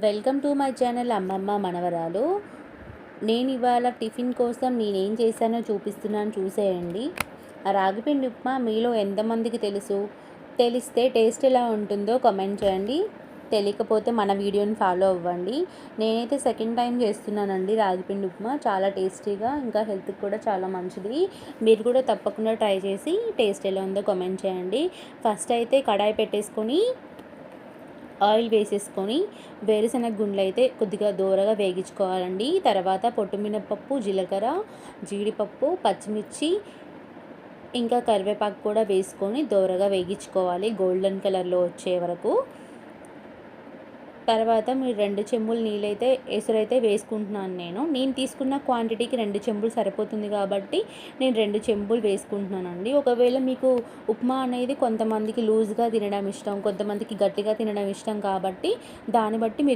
Welcome to my channel అమ్మమ్మ మనవరాలు. నేను ఇవాళ టిఫిన్ కోసం నేనేం చేశానో చూపిస్తున్నాను, చూసేయండి. ఆ రాగిపిండి ఉప్మా మీలో ఎంతమందికి తెలుసు? తెలిస్తే టేస్ట్ ఎలా ఉంటుందో కామెంట్ చేయండి. తెలియకపోతే మన వీడియోని ఫాలో అవ్వండి. నేనైతే సెకండ్ టైం చేస్తున్నానండి రాగిపిండి ఉప్మా. చాలా టేస్టీగా, ఇంకా హెల్త్కి కూడా చాలా మంచిది. మీరు కూడా తప్పకుండా ట్రై చేసి టేస్ట్ ఎలా ఉందో కామెంట్ చేయండి. ఫస్ట్ అయితే కడాయి పెట్టేసుకొని ఆయిల్ వేసేసుకొని వేరుశనగ గుండ్లు అయితే కొద్దిగా దోరగా వేగించుకోవాలండి. తర్వాత పొట్టుమినపప్పు, జీలకర్ర, జీడిపప్పు, పచ్చిమిర్చి, ఇంకా కరివేపాకు కూడా వేసుకొని దోరగా వేగించుకోవాలి గోల్డెన్ కలర్లో వచ్చే వరకు. తర్వాత మీరు 2 చెంబులు నీళ్ళైతే ఎసురైతే వేసుకుంటున్నాను. నేను తీసుకున్న క్వాంటిటీకి 2 చెంబులు సరిపోతుంది కాబట్టి నేను 2 చెంబులు వేసుకుంటున్నానండి. ఒకవేళ మీకు ఉప్మా అనేది కొంతమందికి లూజ్గా తినడం ఇష్టం, కొంతమందికి గట్టిగా తినడం ఇష్టం కాబట్టి దాన్ని బట్టి మీరు